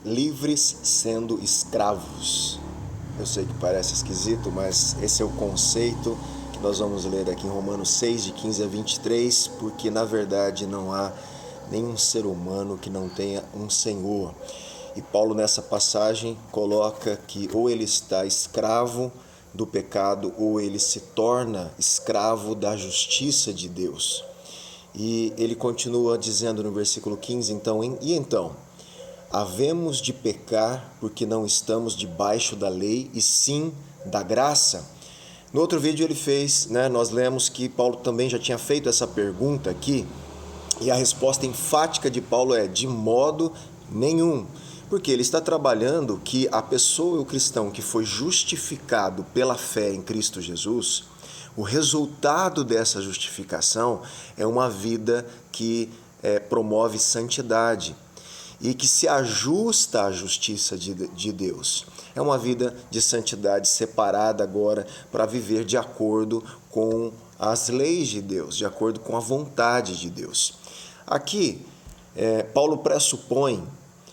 livres sendo escravos. Eu sei que parece esquisito, mas esse é o conceito que nós vamos ler aqui em Romanos 6, de 15 a 23, porque na verdade não há nenhum ser humano que não tenha um Senhor. E Paulo nessa passagem coloca que ou ele está escravo do pecado ou ele se torna escravo da justiça de Deus. E ele continua dizendo no versículo 15, então, havemos de pecar porque não estamos debaixo da lei e sim da graça? No outro vídeo ele fez, nós lemos que Paulo também já tinha feito essa pergunta aqui, e a resposta enfática de Paulo é: de modo nenhum. Porque ele está trabalhando que a pessoa, o cristão que foi justificado pela fé em Cristo Jesus, o resultado dessa justificação é uma vida que promove santidade e que se ajusta à justiça de Deus. É uma vida de santidade separada agora para viver de acordo com as leis de Deus, de acordo com a vontade de Deus. Aqui, Paulo pressupõe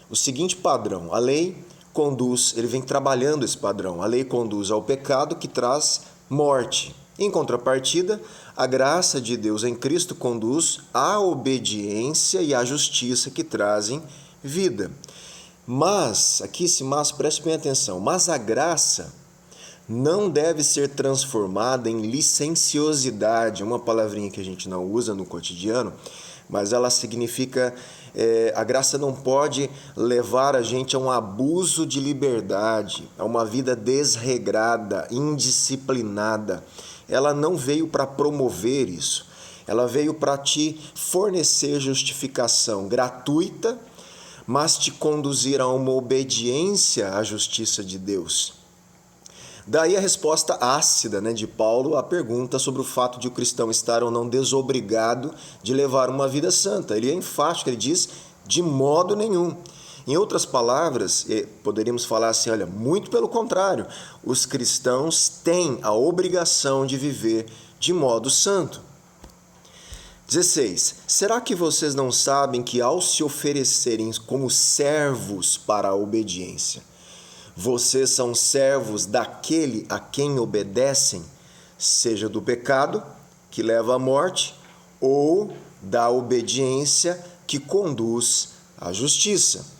o seguinte padrão: a lei conduz, ele vem trabalhando esse padrão, a lei conduz ao pecado que traz morte. Em contrapartida, a graça de Deus em Cristo conduz à obediência e à justiça que trazem vida. Mas, preste bem atenção, mas a graça não deve ser transformada em licenciosidade, uma palavrinha que a gente não usa no cotidiano, mas ela significa, a graça não pode levar a gente a um abuso de liberdade, a uma vida desregrada, indisciplinada. Ela não veio para promover isso, ela veio para te fornecer justificação gratuita, mas te conduzir a uma obediência à justiça de Deus. Daí a resposta ácida de Paulo à pergunta sobre o fato de o cristão estar ou não desobrigado de levar uma vida santa. Ele é enfático, ele diz: de modo nenhum. Em outras palavras, poderíamos falar assim, muito pelo contrário, os cristãos têm a obrigação de viver de modo santo. 16. Será que vocês não sabem que ao se oferecerem como servos para a obediência, vocês são servos daquele a quem obedecem, seja do pecado, que leva à morte, ou da obediência que conduz à justiça?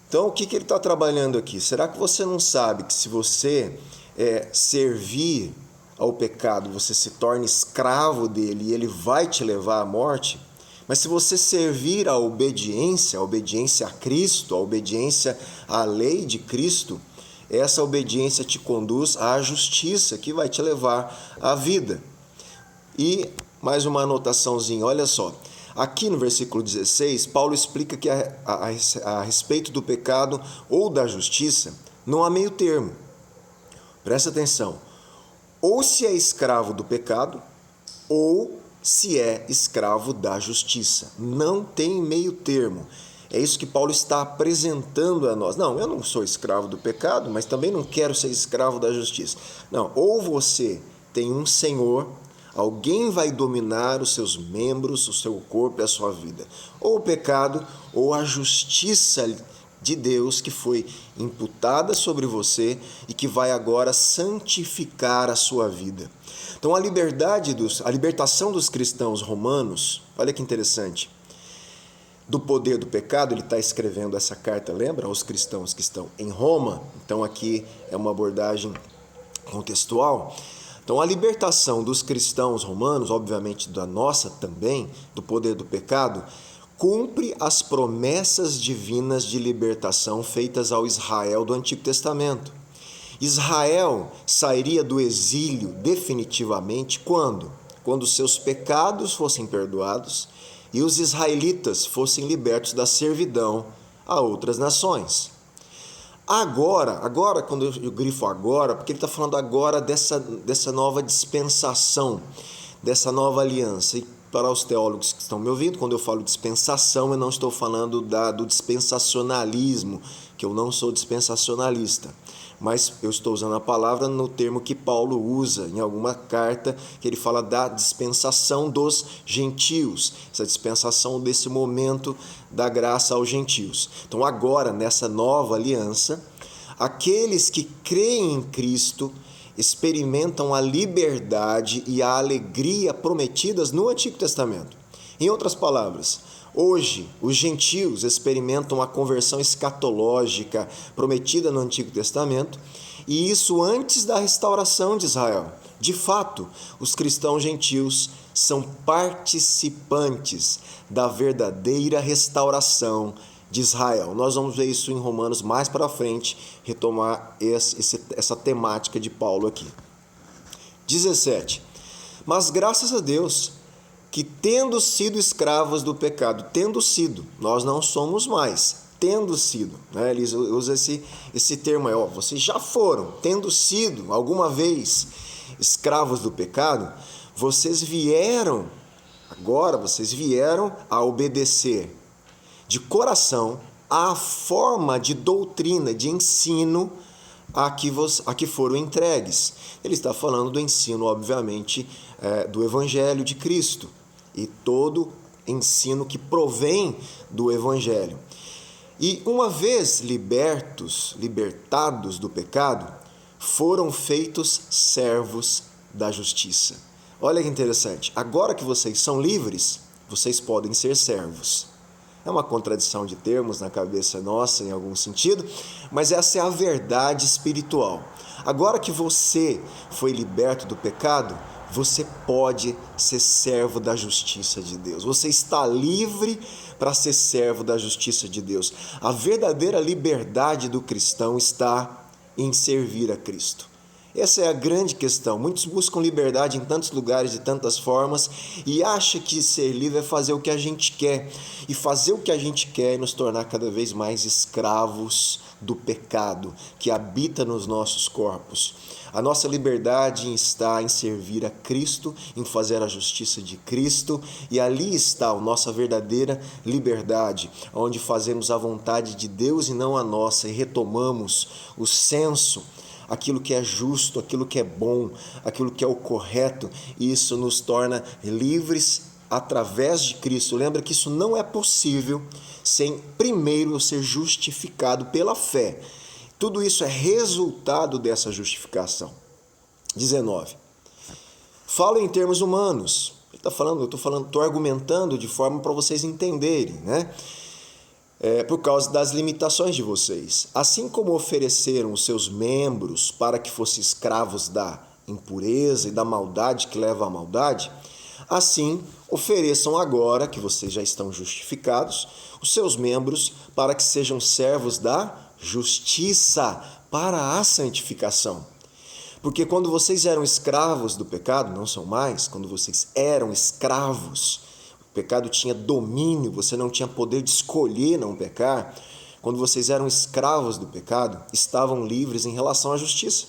Então, o que ele está trabalhando aqui? Será que você não sabe que se você servir ao pecado, você se torna escravo dele e ele vai te levar à morte? Mas se você servir à obediência a Cristo, a obediência à lei de Cristo, essa obediência te conduz à justiça que vai te levar à vida. E mais uma anotaçãozinha, olha só. Aqui no versículo 16, Paulo explica que a respeito do pecado ou da justiça, não há meio termo. Presta atenção. Ou se é escravo do pecado, ou se é escravo da justiça. Não tem meio termo. É isso que Paulo está apresentando a nós. Não, eu não sou escravo do pecado, mas também não quero ser escravo da justiça. Não, ou você tem um Senhor, alguém vai dominar os seus membros, o seu corpo e a sua vida. Ou o pecado, ou a justiça de Deus que foi imputada sobre você e que vai agora santificar a sua vida. Então a libertação dos cristãos romanos, olha que interessante, do poder do pecado, ele está escrevendo essa carta, lembra? Aos cristãos que estão em Roma. Então aqui é uma abordagem contextual. Então a libertação dos cristãos romanos, obviamente da nossa também, do poder do pecado, cumpre as promessas divinas de libertação feitas ao Israel do Antigo Testamento. Israel sairia do exílio definitivamente quando? Quando seus pecados fossem perdoados e os israelitas fossem libertos da servidão a outras nações. Agora, quando eu grifo agora, porque ele está falando agora dessa nova dispensação, dessa nova aliança. E para os teólogos que estão me ouvindo, quando eu falo dispensação, eu não estou falando do dispensacionalismo, que eu não sou dispensacionalista, mas eu estou usando a palavra no termo que Paulo usa em alguma carta, que ele fala da dispensação dos gentios, essa dispensação desse momento da graça aos gentios. Então agora, nessa nova aliança, aqueles que creem em Cristo experimentam a liberdade e a alegria prometidas no Antigo Testamento. Em outras palavras, hoje os gentios experimentam a conversão escatológica prometida no Antigo Testamento, e isso antes da restauração de Israel. De fato, os cristãos gentios são participantes da verdadeira restauração de Israel. Nós vamos ver isso em Romanos mais para frente, retomar essa temática de Paulo aqui. 17. Mas graças a Deus, que tendo sido escravos do pecado, nós não somos mais, tendo sido, né? Eles usam esse termo, vocês já foram, tendo sido alguma vez escravos do pecado, vocês vieram a obedecer de coração à forma de doutrina, de ensino a que foram entregues. Ele está falando do ensino, obviamente, do Evangelho de Cristo e todo ensino que provém do Evangelho. E uma vez libertados do pecado, foram feitos servos da justiça. Olha que interessante, agora que vocês são livres, vocês podem ser servos. É uma contradição de termos na cabeça nossa, em algum sentido, mas essa é a verdade espiritual. Agora que você foi liberto do pecado, você pode ser servo da justiça de Deus. Você está livre para ser servo da justiça de Deus. A verdadeira liberdade do cristão está em servir a Cristo. Essa é a grande questão. Muitos buscam liberdade em tantos lugares, de tantas formas, e acham que ser livre é fazer o que a gente quer. E fazer o que a gente quer é nos tornar cada vez mais escravos do pecado que habita nos nossos corpos. A nossa liberdade está em servir a Cristo, em fazer a justiça de Cristo, e ali está a nossa verdadeira liberdade, onde fazemos a vontade de Deus e não a nossa, e retomamos o senso, aquilo que é justo, aquilo que é bom, aquilo que é o correto, e isso nos torna livres através de Cristo. Lembra que isso não é possível sem primeiro ser justificado pela fé. Tudo isso é resultado dessa justificação. 19. Falo em termos humanos. Estou argumentando de forma para vocês entenderem, né? Por causa das limitações de vocês. Assim como ofereceram os seus membros para que fossem escravos da impureza e da maldade que leva à maldade, assim ofereçam agora, que vocês já estão justificados, os seus membros para que sejam servos da justiça, para a santificação. Porque quando vocês eram escravos do pecado, não são mais, quando vocês eram escravos, o pecado tinha domínio, você não tinha poder de escolher não pecar. Quando vocês eram escravos do pecado, estavam livres em relação à justiça.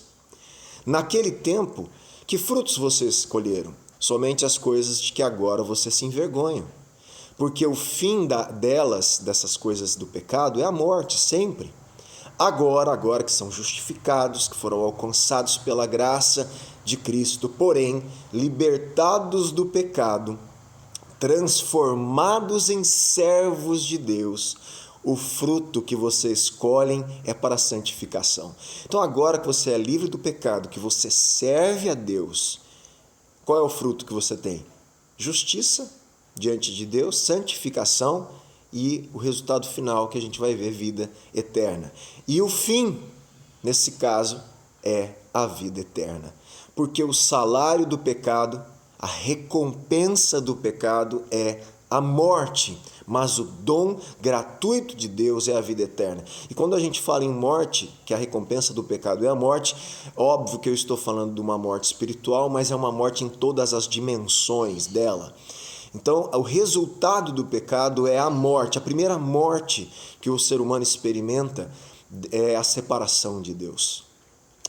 Naquele tempo, que frutos vocês escolheram? Somente as coisas de que agora você se envergonha. Porque o fim dessas coisas do pecado é a morte, sempre. Agora que são justificados, que foram alcançados pela graça de Cristo, porém, libertados do pecado, transformados em servos de Deus, o fruto que vocês escolhem é para a santificação. Então agora que você é livre do pecado, que você serve a Deus, qual é o fruto que você tem? Justiça diante de Deus, santificação e o resultado final que a gente vai ver, vida eterna. E o fim, nesse caso, é a vida eterna. Porque o salário do pecado, a recompensa do pecado é a morte, mas o dom gratuito de Deus é a vida eterna. E quando a gente fala em morte, que a recompensa do pecado é a morte, óbvio que eu estou falando de uma morte espiritual, mas é uma morte em todas as dimensões dela. Então, o resultado do pecado é a morte. A primeira morte que o ser humano experimenta é a separação de Deus.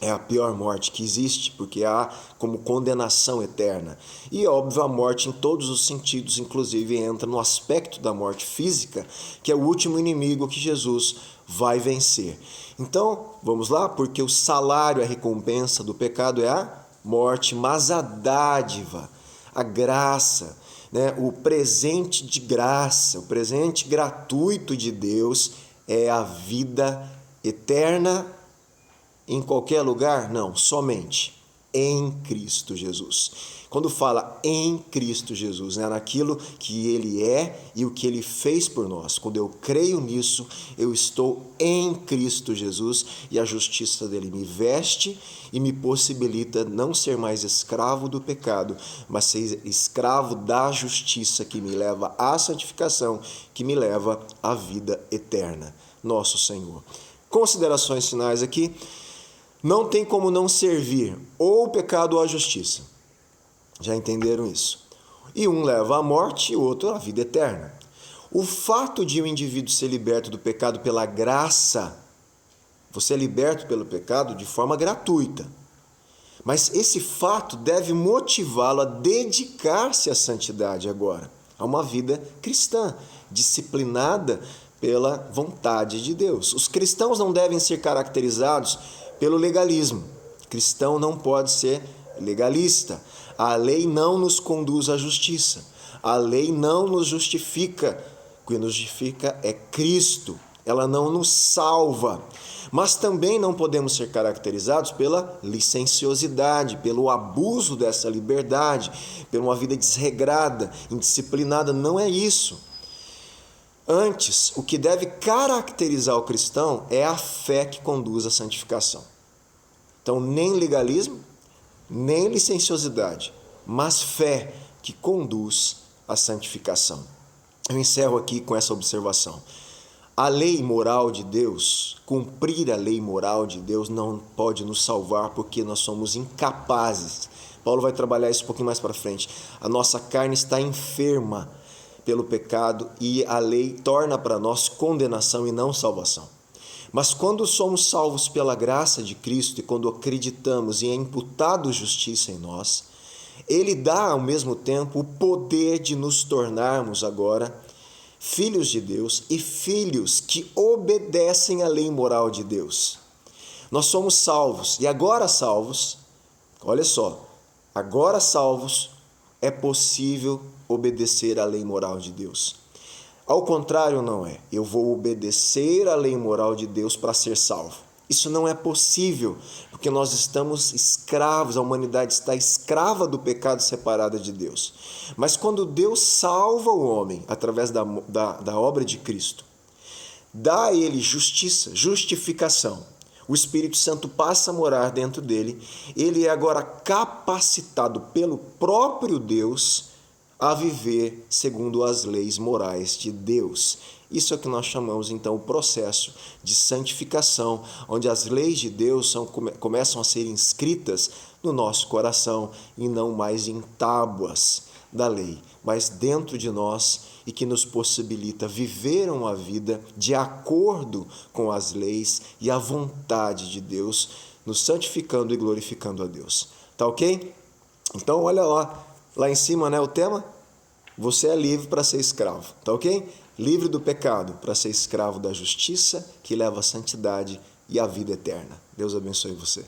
É a pior morte que existe, porque há como condenação eterna. E óbvio, a morte em todos os sentidos, inclusive entra no aspecto da morte física, que é o último inimigo que Jesus vai vencer. Então, vamos lá, porque o salário, a recompensa do pecado é a morte, mas a dádiva, a graça, né, o presente de graça, o presente gratuito de Deus é a vida eterna. Em qualquer lugar? Não, somente em Cristo Jesus. Quando fala em Cristo Jesus, né, naquilo que Ele é e o que Ele fez por nós. Quando eu creio nisso, eu estou em Cristo Jesus e a justiça dele me veste e me possibilita não ser mais escravo do pecado, mas ser escravo da justiça que me leva à santificação, que me leva à vida eterna. Nosso Senhor. Considerações finais aqui. Não tem como não servir ou o pecado ou a justiça. Já entenderam isso? E um leva à morte e o outro à vida eterna. O fato de um indivíduo ser liberto do pecado pela graça, você é liberto pelo pecado de forma gratuita. Mas esse fato deve motivá-lo a dedicar-se à santidade agora, a uma vida cristã, disciplinada pela vontade de Deus. Os cristãos não devem ser caracterizados pelo legalismo. Cristão não pode ser legalista. A lei não nos conduz à justiça. A lei não nos justifica. O que nos justifica é Cristo. Ela não nos salva. Mas também não podemos ser caracterizados pela licenciosidade, pelo abuso dessa liberdade, por uma vida desregrada, indisciplinada. Não é isso. Antes, o que deve caracterizar o cristão é a fé que conduz à santificação. Então, nem legalismo, nem licenciosidade, mas fé que conduz à santificação. Eu encerro aqui com essa observação. A lei moral de Deus, cumprir a lei moral de Deus não pode nos salvar porque nós somos incapazes. Paulo vai trabalhar isso um pouquinho mais para frente. A nossa carne está enferma pelo pecado e a lei torna para nós condenação e não salvação. Mas quando somos salvos pela graça de Cristo e quando acreditamos e é imputado justiça em nós, Ele dá ao mesmo tempo o poder de nos tornarmos agora filhos de Deus e filhos que obedecem à lei moral de Deus. Nós somos salvos e agora salvos, olha só, agora salvos é possível obedecer à lei moral de Deus. Ao contrário, não é. Eu vou obedecer à lei moral de Deus para ser salvo. Isso não é possível, porque nós estamos escravos, a humanidade está escrava do pecado separada de Deus. Mas quando Deus salva o homem através da obra de Cristo, dá a ele justiça, justificação, o Espírito Santo passa a morar dentro dele, ele é agora capacitado pelo próprio Deus a viver segundo as leis morais de Deus. Isso é o que nós chamamos então o processo de santificação, onde as leis de Deus começam a ser inscritas no nosso coração e não mais em tábuas da lei, mas dentro de nós e que nos possibilita viver uma vida de acordo com as leis e a vontade de Deus, nos santificando e glorificando a Deus. Tá ok? Então olha lá em cima, né, o tema? Você é livre para ser escravo, tá ok? Livre do pecado para ser escravo da justiça que leva à santidade e à vida eterna. Deus abençoe você.